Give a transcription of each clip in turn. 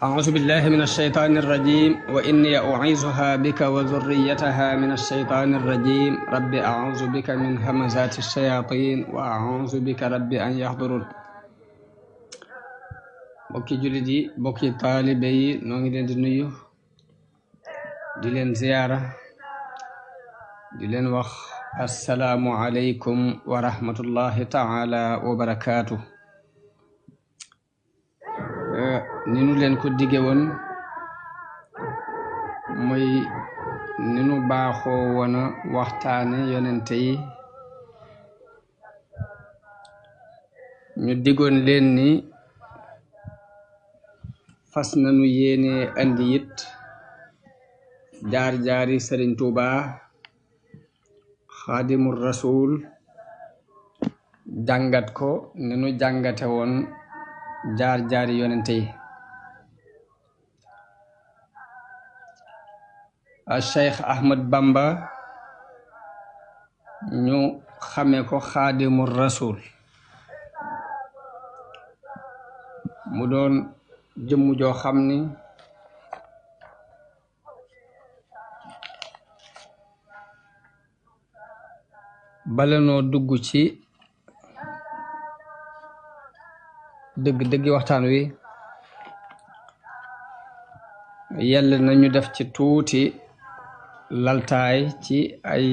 أعوذ بالله من الشيطان الرجيم وإني أعيذها بك وذريتها من الشيطان الرجيم رب أعوذ بك من همزات الشياطين وأعوذ بك رب أن يحضرون bokki jullit yi bokki taalibe yi noo ngi leen di nuyu di leen ziyaara di leen wax assalaamu aleykum wa rahmatullahi taala wa barakaatu ni nu leen ko dige woon muy ni nu baaxoo woon a waxtaane yonente yi ñu digoon leen ni fas nanu yéene andi it jaar-jaari Sëriñ Tuubaa Xaadimul Rasuul jàngat ko ni nu jàngate woon jaar-jaari yonente yi a Cheikh Ahmad Bamba ñu xame ko Xaadimul Rasuul mu doon jëmm joo xam ni bala noo dugg ci dëgg-dëggi waxtaan wi yàlla nañu def ci tuuti laltaay ci ay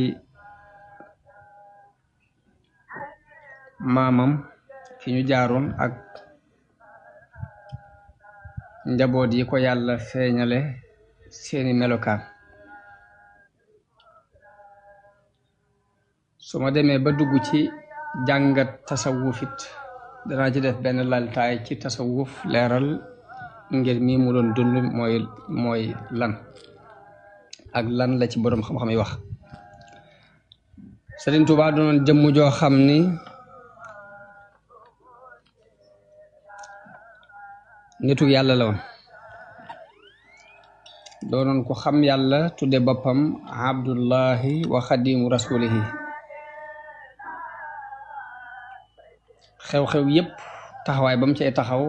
maamam fi ñu jaaroon ak njaboot yi ko yàlla feeñale seeni melokaan su ma demee ba dugg ci jàngat tasawufit danaa ci def benn laltaay ci tasawuf leeral ngir mi mu doon dund mooy lan ak lan la ci boroom xam-xam yi wax Sëriñ Tuubaa doonoon jëmm joo xam ni nitu yàlla la woon doonoon ko xam yàlla tudde boppam abdullahi wa xadimu rasulihi xew-xew yépp taxawaay ba mu cay taxaw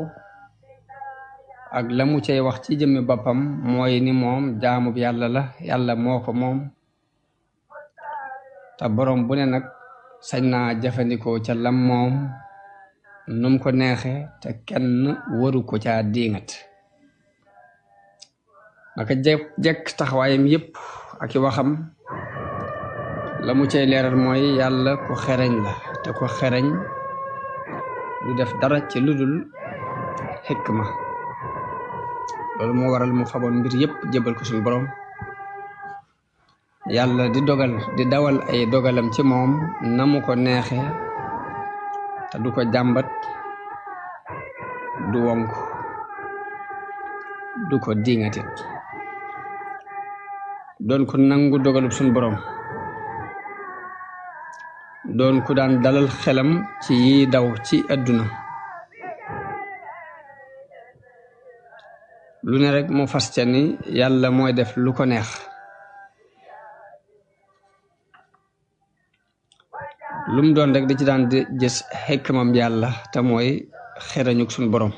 ak la mu cay wax ci jëmmi boppam mooy ni moom jaamub yàlla la yàlla moo ko moom te boroom bu ne nag sañ naa jëfandikoo ca lam moom num ko neexe te kenn waru ko caa diingat naka jekk taxawaayam yépp ak i waxam la mu cay leeral mooy yàlla ku xereñ la te ku xereñ du def dara ci ludul xikma loolu moo waral mu faboon mbir yépp jébal ko suñu boroom yàlla di dawal ay dogalam ci moom na mu ko neexe te du ko jàmbat du wonk du ko diŋatit doon ko nangu dogalub suñu boroom doon ku daan dalal xelam ci yi daw ci àdduna lu ne rek mu fas ca ni yàlla mooy def lu ko neex lum doon rek di ci daan di gis xikmam yàlla te mooy xerañuk suñu boroom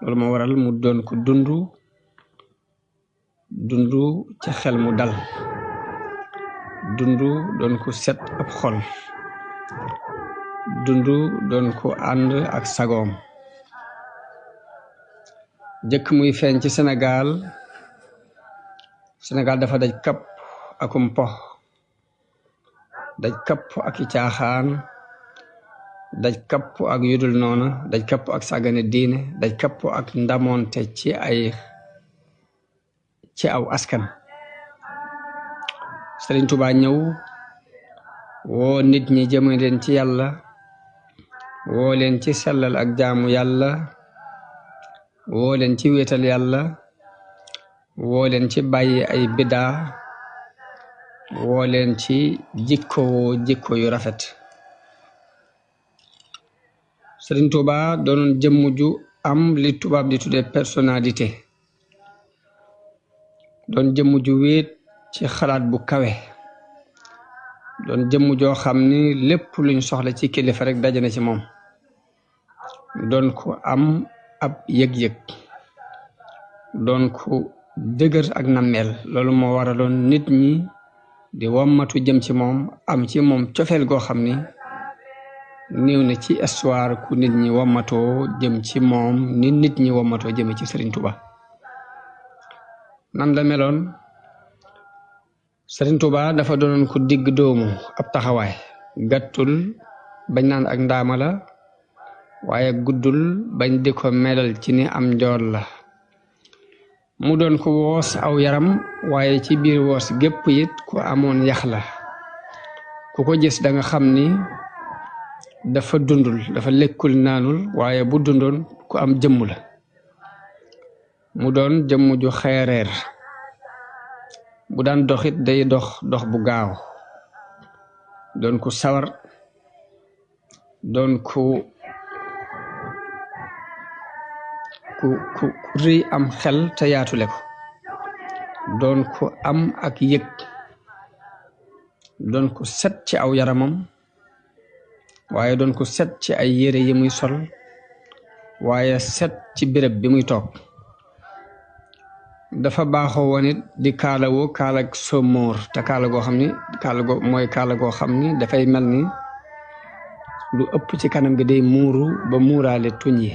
loolu moo waral mu doon ko dundu ci xel mu dal doon ko set ab xol doon ko ànd ak sagoom jëkk muy feeñ ci Sénégal dafa daj kapp akum po daj kapp ak i caaxaan daj kapp ak yudul noona daj kapp ak sàggane diine daj kapp ak ndamoonte ci aw askan Sëriñ Tuubaa ñëw woo nit ñi jëme leen ci yàlla woo leen ci sellal ak jaamu yàlla woo leen ci wéetal yàlla woo leen ci bàyyi ay bidaa woo leen ci jikko yu rafet Sëriñ Tuubaa doonoon jëmm ju am li tubaab di tudde personnalité doon jëmm ju wéet ci xalaat bu kawe doon jëmm joo xam ni lépp luñ soxla ci kilifa rek daje na ci moom doon ko am ab yëg-yëg doon ku dëgër ak nammeel loolu moo waraloon nit ñi di wommatu jëm ci moom am ci moom cofeel goo xam ni néew na ci histoire ku nit ñi wommatoo jëm ci moom ni nit ñi wommatoo jëme ci Sëriñ Tuuba nan la meloon Sëriñ Tuuba dafa doonoon ku digg doomu ab taxawaay gàttul bañ naan ak ndaama la waaye guddul bañ di ko melal ci ni am njool la mu doon ko woos aw yaram waaye ci biir woos gépp it ku amoon yax la ku ko gis da nga xam ni dafa dundul dafa lekkul naanul waaye bu dundoon ku am jëmm la mu doon jëmm ju xeereer bu daan doxit day dox bu gaaw doon ku sawar doon ku rëy am xel te yaatule ko doon ku am ak yëg doon ku set ci aw yaramam waaye doon ku set ci ay yére yi muy sol waaye set ci béréb bi muy toog dafa baaxoo woon it di kaalawoo kaalag somóor te kaala goo xam ni kaala goo xam ni dafay mel ni lu ëpp ci kanam gi day muuru ba muuraale tuñ yi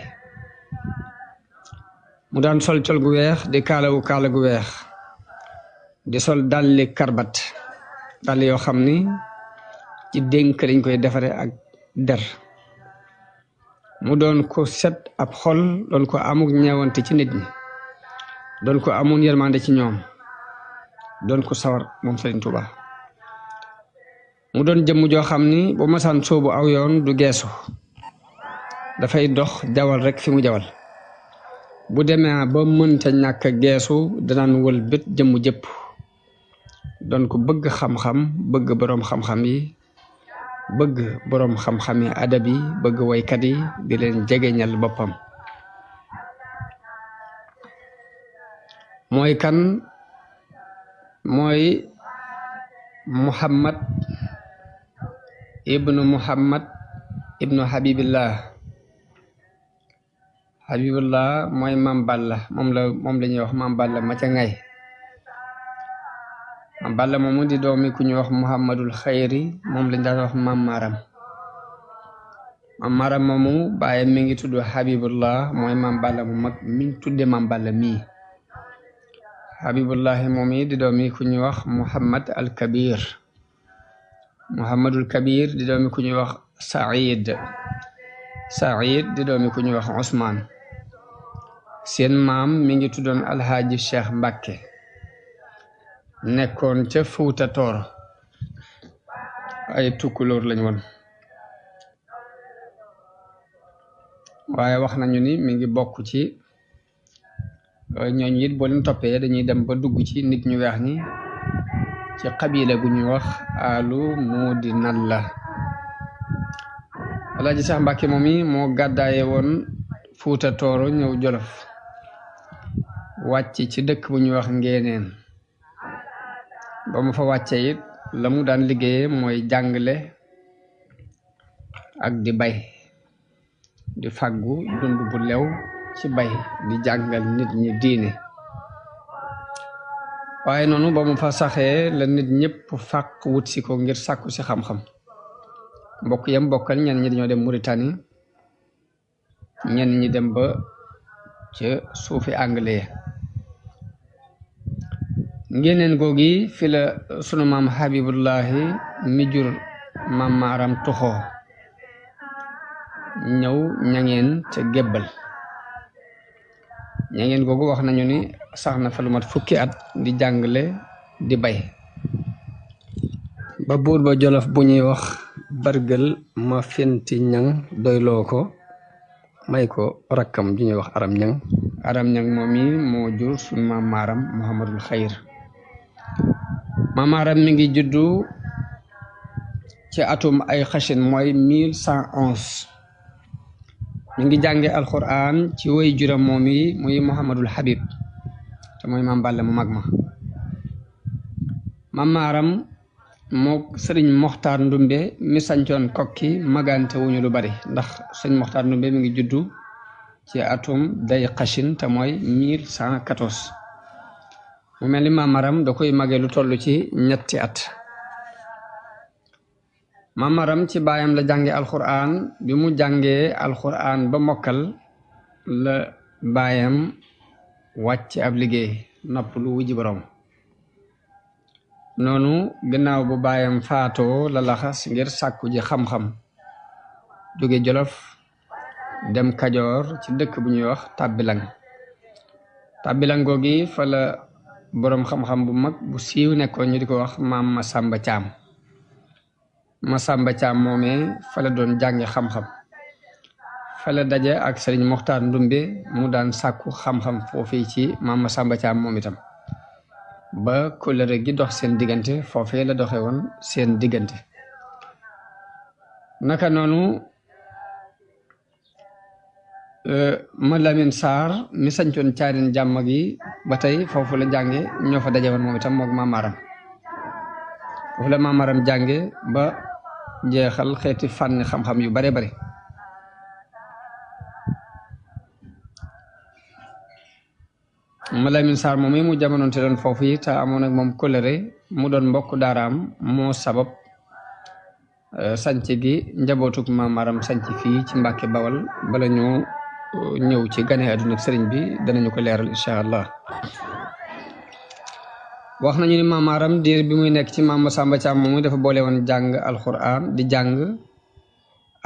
mu daan sol col gu weex di kaalawu kaala gu weex di sol dalli karbat dall yoo xam ni ci dénk lañ koy defare ak der mu doon ko set ab xol doon ko amuk ñeewante ci nit ñi doon ko amoon yërmande ci ñoom doon ko sawar moom Sëriñ Tuuba mu doon jëmm joo xam ni bu masaan soobu aw yoon du geesu dafay dox jawal rek fi mu jawal bu demee ba mënta ñàkk geesu danaan wël bët jëmm jëpp doon ko bëgg xam-xam bëgg boroom xam-xam yi bëgg boroom xam-xam yi adab yi bëgg waykat yi di leen jegeñal boppam mooy kan mooy Muhammad ibnu Habibillah mooy Maam Balla moom la ñuy wax Maam Balla ma ca ngay Maam Balla moomu di doomi ku ñuy wax Muhammadul Xayri moom lañ daan wax Maam Maram moomu bàyyi mi ngi tudd Habibullah mooy Maam Balla mu mag miñ tudde Maam Balla mii Habibullahi moom yi di doomi ku ñuy wax Muhammadul Kabir di doomi ku ñuy wax Saïd di doomi ku ñuy wax Ousmane seen maam mi ngi tuddoon Alhaaji Cheikh Mbàkke nekkoon ca Fuuta Tooro ay tukkulóor lañ woon waaye wax nañu ni mi ngi bokk ci ñooñu it boo leen toppee dañuy dem ba dugg ci nit ñu weex ñi ci xabila gu ñuy wax alu muudi nalla Alaaji Cheikh Mbàkke moom yi moo gàddaaye woon Fuuta Tooro ñëw Jolof wàcc ci dëkk bu ñuy wax Ngéeneen ba mu fa wàcce it la mu daan liggéeye mooy jàngale ak di bay di fàggu dund bu lew ci bay di jàngal nit ñi diine waaye noonu ba mu fa saxee la nit ñëpp fàq wut si ko ngir sàkku si xam-xam mbokk yam bokkal ñenn ñi dañoo dem Mauritanie ñenn ñi dem ba ca suufi anglais Ngéeneen googi fi la sunu maam Habibullahi mi jur Maam Maaram tuxoo ñëw ñangeen ca gébbal ñangeen googu wax nañu ni sax na fa lu mat fukki at di jàngale di bay ba buur ba Jolof bu ñuy wax bargël ma fenti ñang doyloo ko may ko rakkam ju ñuy wax aram ñang moom yi moo jur sunu maam Maaram Muhammadul Xayr Maam Maaram mi ngi juddu ci atum ay xashin mooy 1111 mi ngi jànge alquran ci way juram moom yi muy Muhammadul Habib te mooy Maam Balla mu mag ma Maam Maaram moo sëriñ Moxtaar Ndumbe mi sancoon kokki magante wuñu lu bari ndax sëriñ Moxtaar Ndumbe mi ngi juddu ci atum day xashin te mooy 1114 mu mel ni maamaram da koy mage lu toll ci ñetti at maamaram ci baayam la jànge alquran bi mu jàngee alquran ba mokkal la baayam wàcc ab liggéey nopp lu wujji borom noonu gannaaw bu baayam faatoo la laxas ngir sàkku ji xam-xam jóge Jolof dem Kajoor ci dëkk bu ñuy wax Tàbbilang googi fa la boroom xam-xam bu mag bu siiw nekkoon ñu di ko wax maam Masamba Caam moomee fa la doon jànge xam-xam fa la daje ak Sëriñ Moxtaar Ndumbe mu daan sàkku xam-xam foofii ci maam Masamba Caam moom itam ba kóllëre gi dox seen diggante foofee la doxe woon seen diggante naka noonu ma Lamin Saar mi sañcoon caarin jàmm gi ba tey foofu la jànge ñoo fa daje woon moom itam mook maamaaram foofu la maamaaram jànge ba jeexal xeeti fànn xam-xam yu bare bare ma Lamin Saar moom mu jamonoon te doon foofu yi te amoon ak moom kóllëre mu doon mbokk daaraam moo sabab sanc gi njabootuk maamaaram sanc fii ci Mbàkke Bawal bala ñu ñëw ci gane àdduna sëriñ bi danañu ko leeral incha allah wax nañu ni maamaaram diir bi muy nekk ci maam Masamba Caam moom dafa boole woon jàng alquran di jàng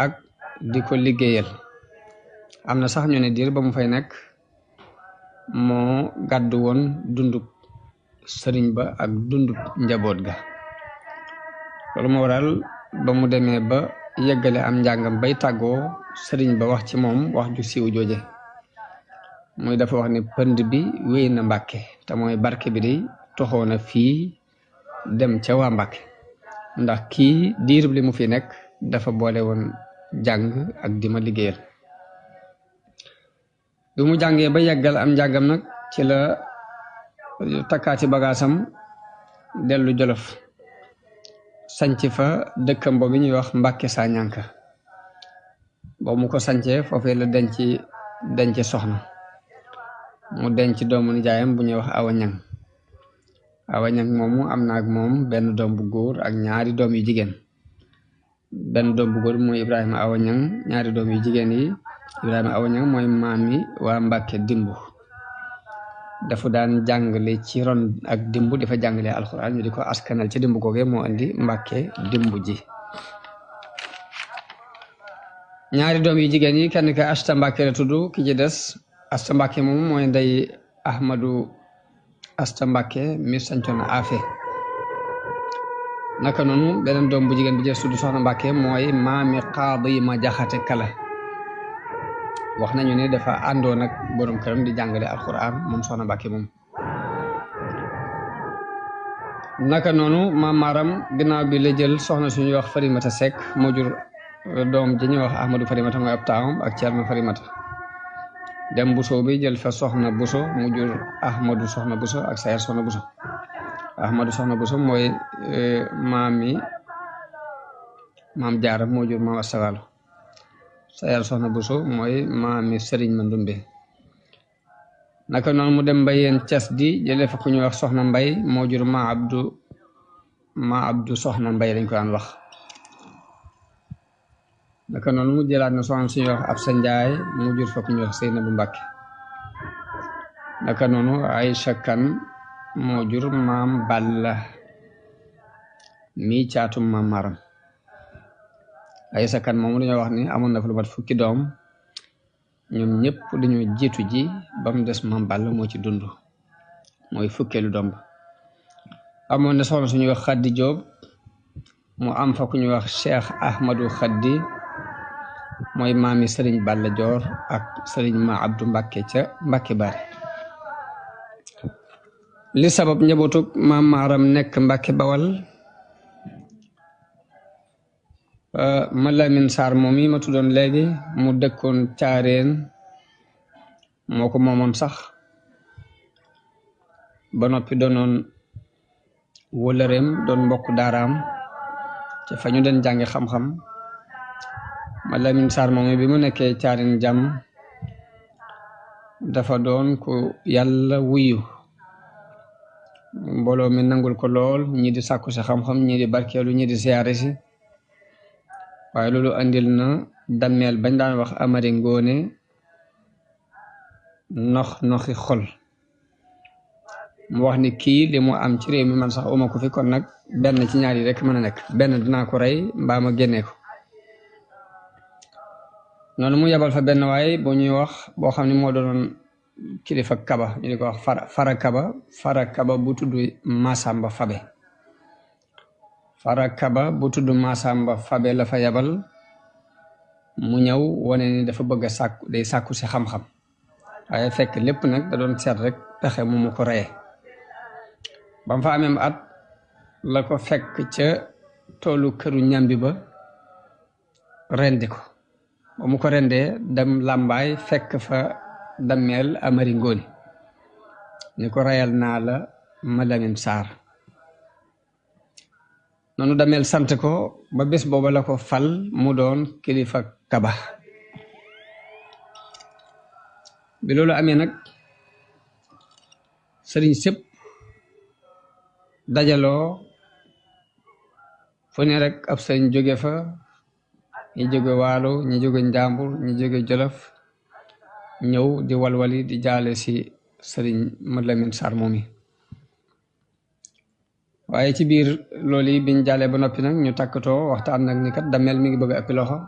ak di ko liggéeyal am na sax ñu ne diir ba mu fay nekk moo gàddu woon dundub sëriñ ba ak dundub njaboot ga loolu moo waral ba mu demee ba yeggale am njàngam bay tàggoo sëriñ ba wax ci moom wax ju siiw jooje muy dafa wax ne pënd bi wéy na Mbàkke te mooy barke bi day toxoo na fii dem ca waa Mbàkke ndax kii diirub li mu fi nekk dafa boole woon jàng ak di ma liggéeyal bi mu jàngee ba yeggal am njàngam nag ci la takkaati bagaasam dellu Jolof sanc fa dëkkam boobu ñuy wax Mbàkke Sañanka boobu mu ko sancee foofee la denc soxna mu denc doomu nijaayam bu ñuy wax Awa Ñang moomu am na ak moom benn doom bu góor ak ñaari doom yu jigéen benn doom bu góor mooy Ibrahima Awa Ñang ñaari doom yu jigéen yi Ibrahima Awa Ñang mooy maami waa Mbàkke Dimbu dafa daan jàngale ci ron ak dimbu dafa jàngale alxuraan ñu di ko askanal ci dimbu googee moo andi Mbàkke Dimbu ji ñaari doom yu jigéen yi kenn ka Asta Mbàkke la tudd ki ci des Asta Mbàkke moom mooy ndey Ahmadu Asta Mbàkke mi sancoon Afe naka noonu beneen doom bu jigéen bi jee tudd Soxna Mbàkke mooy maami Qaadi ma Jaxate Kala wax nañu ne dafa àndoon ak borom këram di jàngale alquran moom Soxna Mbàkke moom naka noonu maamaaram ginnaaw bi la jël soxna suñuy wax Farimata Seck moo jur doom ji ñuy wax Ahmadou Farimata mooy ab taawam ak Ceerno Farimata dem Buso bi jël fa Soxna Buso mu jur Ahmadou Soxna Buso ak Sayar Soxna Buso Ahmadou Soxna Buso mooy maam Jaara moo jur maam Astawaalo Sayar Soxna Buso mooy maami Sëriñ Mandumbe naka noonu mu dem Mbayeen Cas di jëlee fa ku ñuy wax Soxna Mbay moo jur ma Abdu Soxna Mbay lañ ko daan wax naka noonu mu jëlaat na soxna suñuy wax Absa Njaay mu jur fa ku ñuy wax Seynabu Mbàkke naka noonu Aysa Kan moo jur maam Balla mi caatum maam Maram Aysa Kan moomu dañoo wax ni amoon na fa lu mat fukki doom ñoom ñëpp dañoo jiitu ji ba mu des maam Balla moo ci dund mooy fukkeelu doom ba amoon na soxna suñuy wax Xaddi Jóob mu am fa ku ñuy wax Cheikh Ahmadou Xaddi mooy maami Sëriñ Balla Joor ak Sëriñ Ma Abdu Mbàkke ca Mbàkke Bari li sabab njabootug maam Maaram nekk Mbàkke Bawal ma Lamin Saar moom yi ma tuddoon léegi mu dëkkoon Caareen moo ko moomoon sax ba noppi doonoon wëlëreem doon mbokk daaraam ci fa ñu den jàngi xam-xam ma Lamin Saar moom bi mu nekkee Caareen jàmm dafa doon ku yàlla wuyu mbooloo mi nangul ko lool ñi di sàkku si xam-xam ñi di barkeelu ñi di siyaare si waaye loolu andil na dammeel bañ daan wax Amari Ngoone noxi xol mu wax ni kii li mu am ci réew mi man sax uma ko fi kon nag benn ci ñaar yi rek mën a nekk benn dinaa ko rey mbaa ma génnee ko noonu mu yebal fa benn waay bu ñuy wax boo xam ne moo doon kilifa kaba ñu di ko wax fara kaba bu tudd Masamba Fabe fara kaba bu tudd Masamba Fabe la fa yebal mu ñëw wane ni dafa bëgg a sàkku si xam-xam waaye fekk lépp nag da doon seet rek pexe mu ko reye ba mu fa amee at la ko fekk ca toolu këru ñambi ba rendi ko ba mu ko rendee dem làmbaay fekk fa dammeel Amari Ngoone ni ko reyal naa la ma Lamin Saar noonu dammeel sant ko ba bés booba la ko fal mu doon kilifa kaba bi loolu amee nag sëriñ sëpp dajaloo fu ne rek ab sëriñ jóge fa ñi jóge waalo ñi jóge njàmbur ñi jóge jolof ñëw di walwali di jaale si sëriñ Mad Lamin Sarr moomi waaye ci biir loolu yi biñ jaalee ba noppi nag ñu takkatoo waxtaan nag ni kat dammeel mi ngi bëgg a ëppi loxo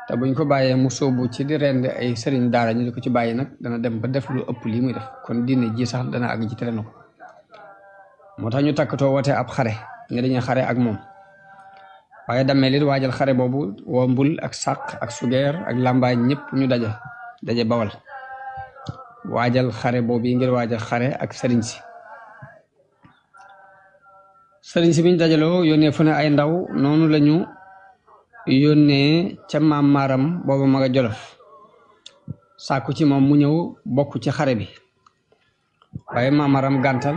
te buñ ko bàyyee mu sóobu ci di rend ay sëriñ daara ñu di ko ci bàyyi nag dana dem ba def lu ëpp lii muy def kon diine ji sax dana àgg ci tere na ko moo tax ñu takkatoo woote ab xare ne dañuy xare ak moom waaye dammeel it waajal xare boobu woo mbul ak sàq ak sugeer ak làmbaay ñëpp ñu daje bawal waajal xare boobu yi ngir waajal xare ak sëriñ si biñ dajaloo yónnee fu ne ay ndaw noonu lañu yónnee ca maam maaram booba ma nga jolof sàkku ci moom mu ñëw bokk ci xare bi waaye maam maaram gàntal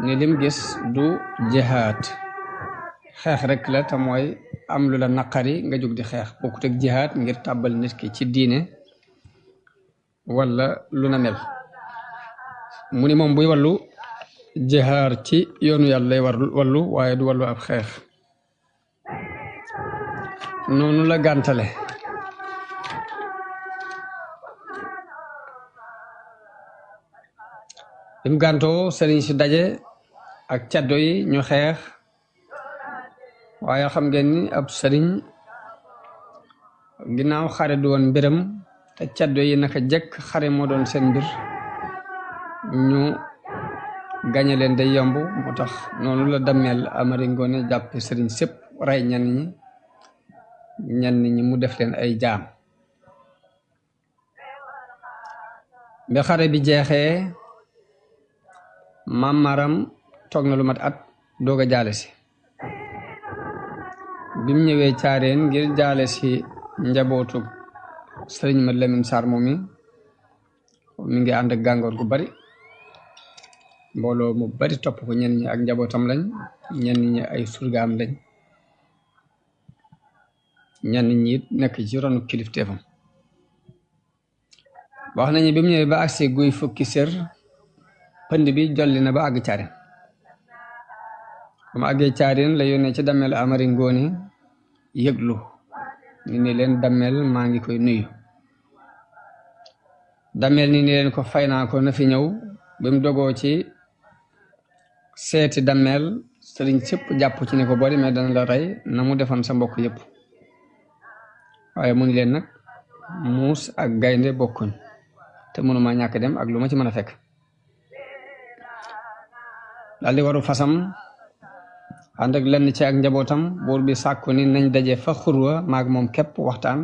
ni lim gis du jihaad xeex rek la te mooy am lu la naqari nga jóg di xeex bokkut ak jihaad ngir tàbbal nit ki ci diine wala lu na mel mu ni moom buy wallu jihaar ci yoonu yàlla lay wallu waaye du wallu ab xeex noonu la gàntale bim gàntoo sëriñ si daje ak caddo yi ñu xeex waaye xam ngeen ni ab sëriñ ginnaaw xare du woon mbiram te caddo yi naka jekk xare moo doon seen mbir ñu gañe leen day yomb moo tax noonu la dammeel Amari Ngoone jàppe sëriñ sépp rey ñenn ñi mu def leen ay jaam bi xare bi jeexee maam Maram toog na lu mat at doog a jaale si bi mu ñëwee caareen ngir jaale si njabootu sëriñ Mad Lamin Sarr moomi mi ngi ànd ak gàngoor gu bari mbooloo mu bari topp ko ñenn ñi ak njabootam lañ ñenn ñi ay surgaam lañ ñenn ñi it nekk ci ronu kilifteefam wax nañu bi mu ñëwee ba agsi guy fukki sër pënd bi jolli na ba àgg caareen ba mu àggee caareen la yónnee ci dammeel Amari Ngoone yëglu ni leen dammeel maa ngi koy nuyu dammeel ni leen ko fay naa ko na fi ñëw bi mu dogoo ci seeti dammeel sëriñ sëpp jàpp ci ne ko boo demee dana la rey na mu defoon sa mbokk yëpp waaye mu ni leen nag muus ak gaynde bokkuñ te mënuma ñàkk dem ak lu ma ci mën a fekk daal di waru fasam ànd ak lenn ci ak njabootam buur bi sàkku ni nañ daje fa xurwa maag moom képp waxtaan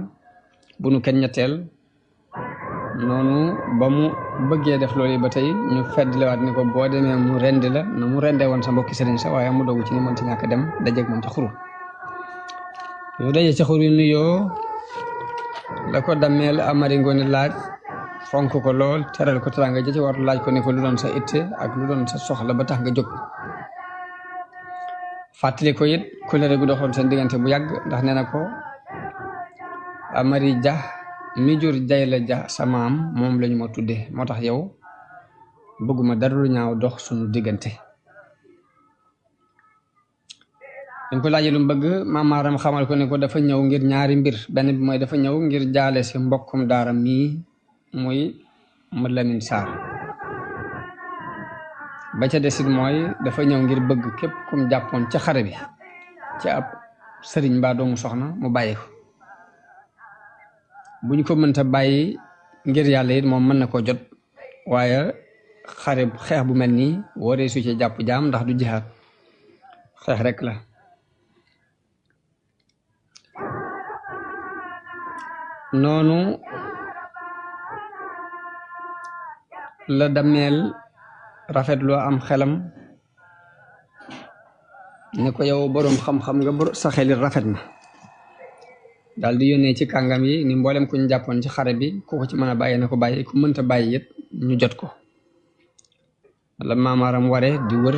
bu nu kenn ñetteel noonu ba mu bëggee def loolu ba tey ñu feddliwaat ni ko boo demee mu rendi la na mu rendee woon sa mbokki sëriñ sa waaye mu dogu ci ni mënta ñàkk dem dajeeg moom ca xurwa yu daje ca xur yu nuyoo la ko dammeel Amari Ngoone laaj fonk ko lool teral ko teranga ja ci war laaj ko ne ko lu doon sa itte ak lu doon sa soxla ba tax nga jóg fàttali ko it kulere gu doxoon seen diggante bu yàgg ndax nee na ko Amari Ja mi jur Jayla Ja sa maam moom lañu ma tudde moo tax yow bëgguma dara lu ñaaw dox suñu diggante dañ ko laajee lu mu bëgg maam Maaram xamal ko ne ko dafa ñëw ngir ñaari mbir benn bi mooy dafa ñëw ngir jaale si mbokkum daara mii muy Mad Lamin Sarr ba ca desit mooy dafa ñëw ngir bëgg képp kum jàppoon ca xare bi ci ab sëriñ mbaa doomu soxna mu bàyyi ko bu ñu ko mënta bàyyi ngir yàlla it moom mën na ko jot waaye xeex bu mel nii waree su ci jàpp jaam ndax du jihaad xeex rek la noonu la Dameel rafetloo am xelam ne ko yow boroom xam-xam nga sa xelit rafet na daal di yónnee ci kàngam yi ni mboolem ku ñu jàppoon ci xare bi ku ko ci mën a bàyyi na ko bàyyi ku mënta bàyyi it ñu jot ko la Maam Maaram ware di wër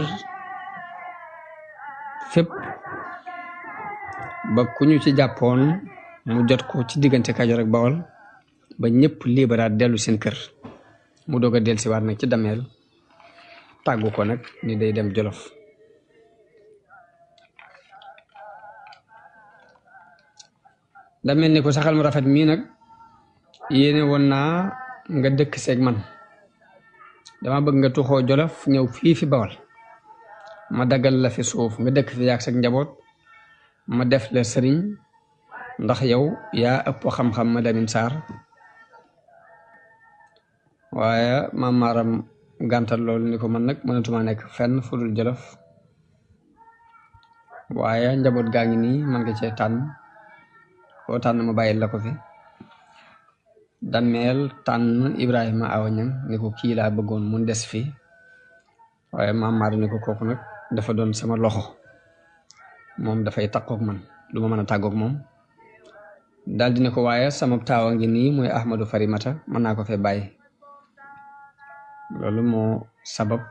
fépp ba ku ñu ci jàppoon mu jot ko ci diggante Kajoor ak Bawol ba ñëpp liberaat dellu seen kër mu doog a dellusiwaat nag ci Dameel tàggu ko nag ni day dem Jolof Dameel ni ko saxal mu rafet mii nag yéene woon naa nga dëkk seeg man dama bëgg nga tuxoo Jolof ñëw fii fi Bawol ma daggal la fi suuf nga dëkk fi yaag sag njaboot ma def la sëriñ ndax yow yaa ëpp xam-xam Mad Lamin Sarr waaye Maam Maaram gàntal loolu ni ko man nag mënatuma nekk fenn fu dul Jolof waaye njaboot gaa ngi nii man nga cee tànn koo tànn ma bàyyil la ko fi Dameel tànn Ibrahima Awa Ñang ni ko kii laa bëggoon mun des fi waaye Maam Maaram ni ko kooku nag dafa doon sama loxo moom dafay takkook man du ma mën a tàggook moom daal di ne ko waaye sama taawa ngi nii mooy Ahmadu Farimata mën naa ko fee bàyyi loolu moo sabab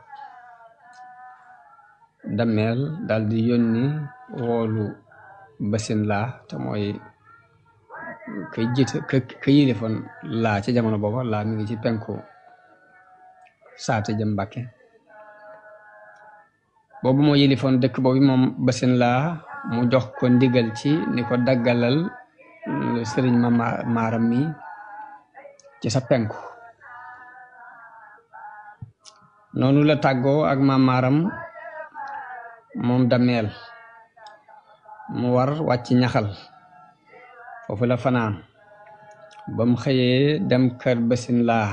Dameel daal di yónni woolu Basin Laa te mooy kay jiite ka yilifoon laa ci jamono booba laa mi ngi ci penku saate jëm Mbàkke boobu moo yilifoon dëkk boobu moom Basin Laa mu jox ko ndigal ci ni ko daggalal sëriñ Maam Maaram mi ci sa penku noonu la tàggoo ak Maam Maaram moom Dameel mu war wàcc ñaxal foofu la fanaan ba mu xëyee dem kër Basin Laa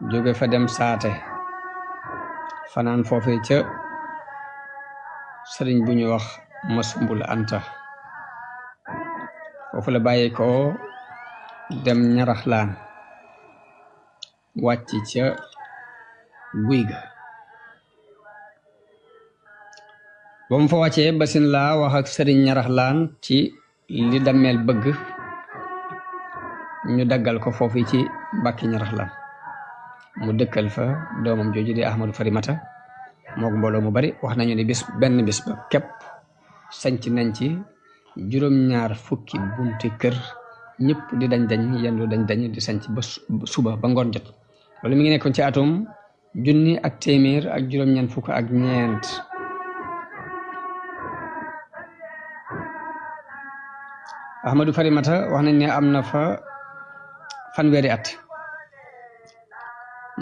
jóge fa dem saate fanaan foofu ca sëriñ bu ñu wax Masumbul Anta foofu la bàyyi ko dem Ñaraxlaan wàcc ca guy ga ba mu fa wàccee Basin Laa wax ak sëriñ Ñaraxlaan ci li Dameel bëgg ñu daggal ko foofu ci Mbàkke Ñaraxlaan mu dëkkal fa doomam jooju di Ahmadu Farimata mook mbooloo mu bari wax nañu ni benn bis ba képp sanc nañ ci juróom-ñaar fukki bunti kër ñëpp di dañ yendu dañ di sanc ba suba ba ngoon jot loolu mi ngi nekkoon ci atum 1924 Ahmadu Farimata wax nañ ne am na fa fanweeri at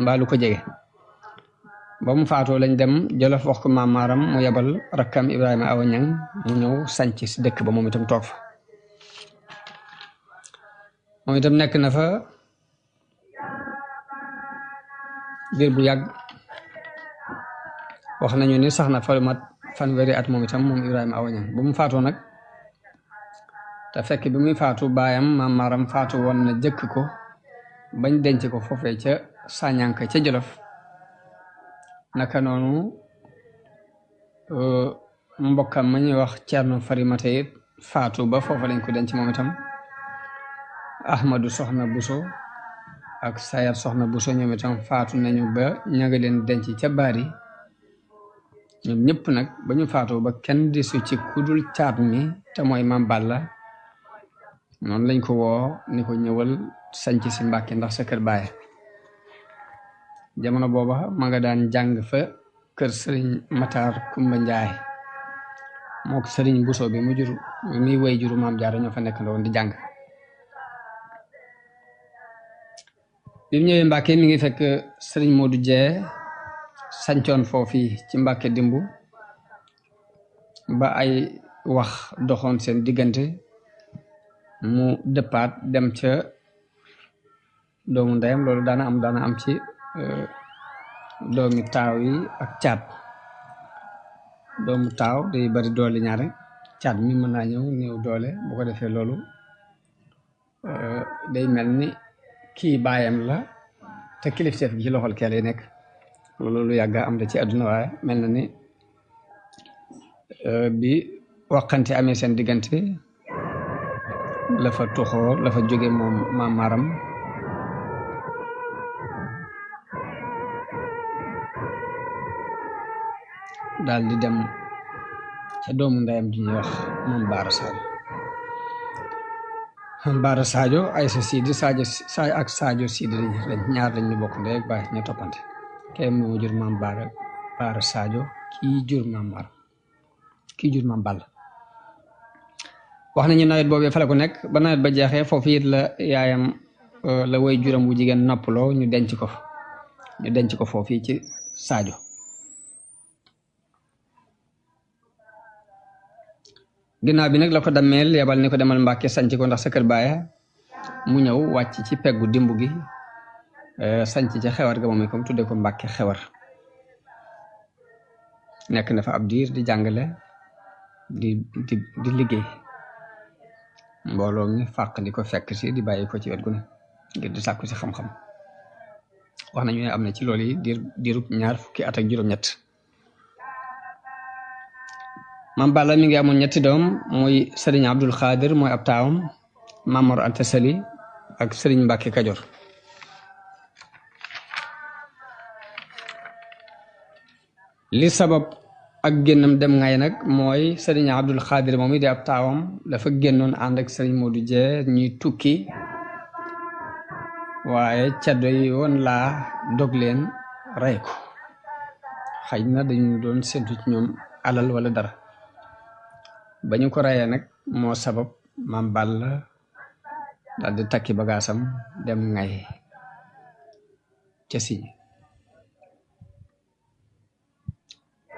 mbaalu ko jege ba mu faatoo lañ dem Jolof wax ko Maam Maaram mu yebal rakkam Ibrahima Awa Ñang mu ñëw sanc si dëkk ba moom itam toog fa moom itam nekk na fa diir bu yàgg wax nañu ni sax na fa mat fanweeri at moom itam moom Ibrahima Awa Ñang ba mu faatoo nag te fekk bi muy faatu baayam Maam Maaram faatu woon na jëkk ko bañ denc ko foofee ca Sañanka ca Jolof naka noonu mbokkam ma ñuy wax Cerno Farimata it faatu ba foofa lañ ko denc moom itam Ahmadu Soxna Buso ak Sayar Soxna Buso ñoom itam faatu nañu ba ña nga leen denc ca Baari ñoom ñëpp nag ba ñu faatu ba kenn desu ci kudul caat mi te mooy Maam Balla noonu lañ ko woo ni ko ñëwal sanc si Mbàkke ndax sa kër baay jamono booba ma nga daan jàng fa kër sëriñ Matar Kumba Njaay moo ko sëriñ Buso bi mu jur mi way juru Maam Jaara ñoo fa nekk ndoon di jàng bi mu ñëwee Mbàkke mi ngi fekk sëriñ Moodu Jee sancoon foofi ci Mbàkke dimbu ba ay wax doxoon seen diggante mu dëppaat dem ca doomu ndeyam loolu daana am ci doomi taaw yi ak caat doomu taaw day bari doole ñaare caat mi mën naa ñëw néew doole bu ko defee loolu day mel ni kii baayam la te kilifteef gi ci loxol kee lay nekk loolu lu yàgga am da ci àdduna waaye mel na ni bi waxante amee seen diggante la fa tuxoo la fa jóge moom Maam Maram daal di dem ca doomu ndeyam ji ñuy wax moom Baara Sadio ay sa Sidi Sadio ak Sadio Sidi lañ ñaar lañ ñu bokk ndey ak baay ñu toppante kay moo jur Maam Baara Sadio kii jur Maam Maram kii jur Maam Balla wax nañu nawet boobee fa la ko nekk ba nawet ba jeexee foofu it la yaayam la way juram bu jigéen noppaloo ñu denc ko foofu ci Sadio ginnaaw bi nag la ko dammeel yabal ni ko demal Mbàkke sanc ko ndax sa kër baaya mu ñëw wàcc ci peggu dimbu gi sanc ca xewar ga moom itam tudde ko Mbàkke xewar nekk na fa ab diir di jàngale di liggéey mbooloo mi fàq di ko fekk si di bàyyi ko ci wet gu ne ngir di sàkku si xam-xam wax nañu ne am na ci loolu yi diirub 20 at ak juróom-ñett Maam Balla mi ngi amoon 3 doom muy sëriñ Abdul Xaadir mooy ab taawam Maam Mor Anta Sali ak sëriñ Mbàkke Kajoor li sabab ak génnam dem ngay nag mooy sëriñ Abdul Xaadir moom di ab taawam dafa génnoon ànd ak sëriñ Moodu Jee ñuy tukki waaye caddo yi woon laa dog leen rey ko xëy na dañu doon séntu ci ñoom alal wala dara ba ñu ko reyee nag moo sabab Maam Balla daal di takki bagaasam dem ngay ca Siñ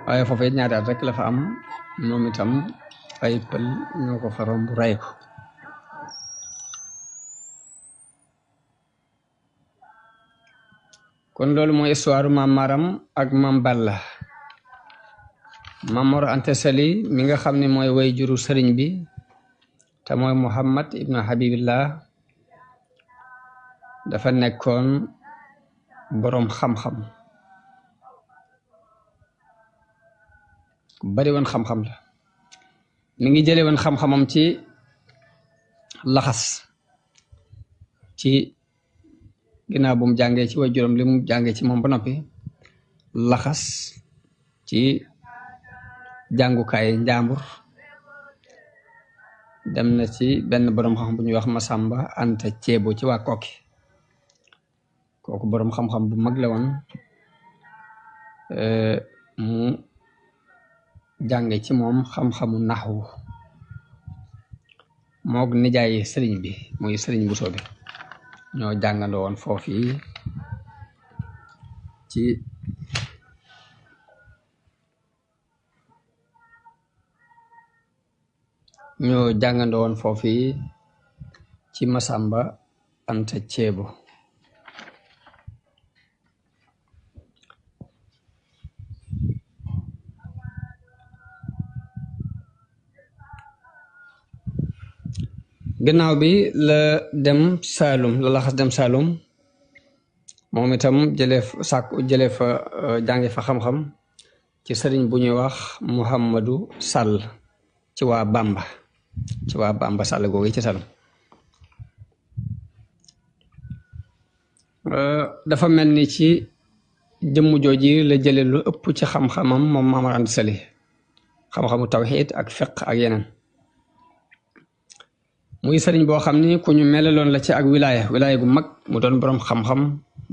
waaye foofu it 2 at rek la fa am moom itam ay pël ñoo ko fa romb rey ko kon loolu mooy histoire Maam Maram ak Maam Balla Maam Mor Anta Sali mi nga xam ne mooy way juru sëriñ bi te mooy Muhammad ibnu Habibillah dafa nekkoon boroom xam-xam bari woon xam-xam la mi ngi jële woon xam-xamam ci laxas ci ginnaaw bu mu jàngee ci way juróom li mu jàngee ci moom ba noppi laxas ci jàngukaay njàmbur dem na ci benn boroom xam bu ñuy wax Masamba Anta Ceebo ci waa Kokki kooku boroom xam-xam bu mag la woon mu jànge ci moom xam-xamu naxwu moog nijaay sëriñ bi muy sëriñ Buso bi ñoo jàngandoo woon foofu ci ci Masamba Anta Ceebo gannaaw bi la dem Saalum la laxas dem Saalum moom itam jëlee fa jànge fa xam-xam ci sëriñ bu ñuy wax Muhammadu Sall ci waa Bamba Sall googu ci Saalum dafa mel ni ci jëmm jooji la jële lu ëpp ci xam-xamam moom Maam Mor Anta Sali xam-xamu tawxiid ak fiq ak yeneen muy sëriñ boo xam ni ku ñu melaloon la ci ak wilaaya gu mag mu doon boroom xam-xam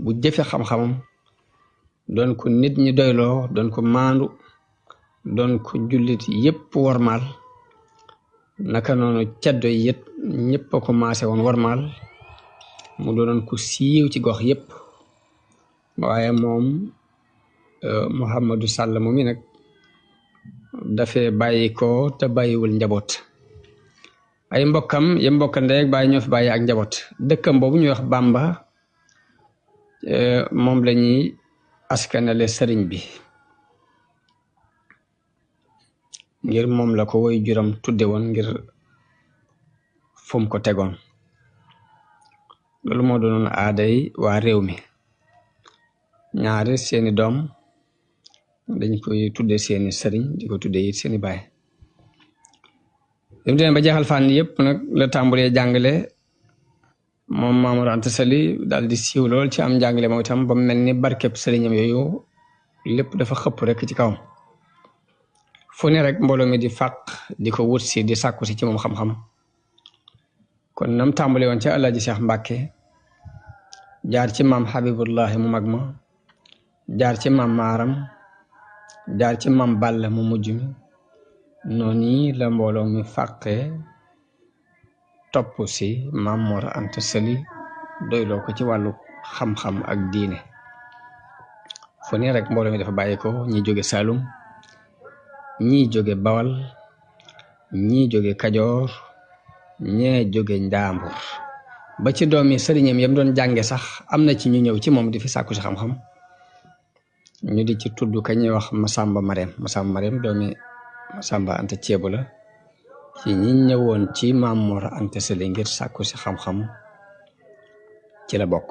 bu jëfe xam-xamam doon ko nit ñi doyloo doon ko maandu doon ko jullit yépp warmaal naka noonu ceddo yi it ñëpp a ko maase woon warmaal mu doonoon ku siiw ci gox yépp waaye moom Mouhamadou Sall mu mi nag dafee bàyyi ko te bàyyiwul njaboot ay mbokkam yem mbokka ndey ak bàyyi ñoo fi bàyyi ak njaboot dëkkam boobu ñuy wax Bamba moom la ñuy askanale sëriñ bi ngir moom la ko woy juram tudde woon ngir fum ko tegoon loolu moo doonoon aaday waa réew mi ñaari seeni doom dañ koy tudde seeni sëriñ di ko tudde it seeni baay dem demee ba jeexal fànn yépp nag la tàmbulee jàngale moom Mamour Anta Sali daal di siiw lool ci am jàngale moom itam ba mel ni barkeb sëriñam yooyu lépp dafa xëpp rek ci kawam fu ne rek mbooloo mi di fàq di ko wut si di sàkku si ci moom xam-xam kon nam tàmbale woon ca Alaaji Cheikh Mbàkke jaar ci maam Habibullahi mu mag ma jaar ci maam Maaram jaar ci maam Balla mu mujj mi noonu la mbooloo mi fàqe topp si maam Mor Anta Sali doyloo ko ci wàllu xam-xam ak diine fu ne rek mbooloo mi dafa bàyyi ko ñi jóge Saalum ñii jóge Bawal ñii jóge Kajoor ñee jóge Njaambur ba ci doomi sëriñam yam doon jànge sax am na ci ñu ñëw ci moom di fi sàkku si xam-xam ñu di ci tudd ka ñuy wax Masamba Marème doomi Masamba Anta Ceebu la ci ñi ñëwoon ci Maam Mor Anta Sali ngir sàkku si xam-xam ci la bokk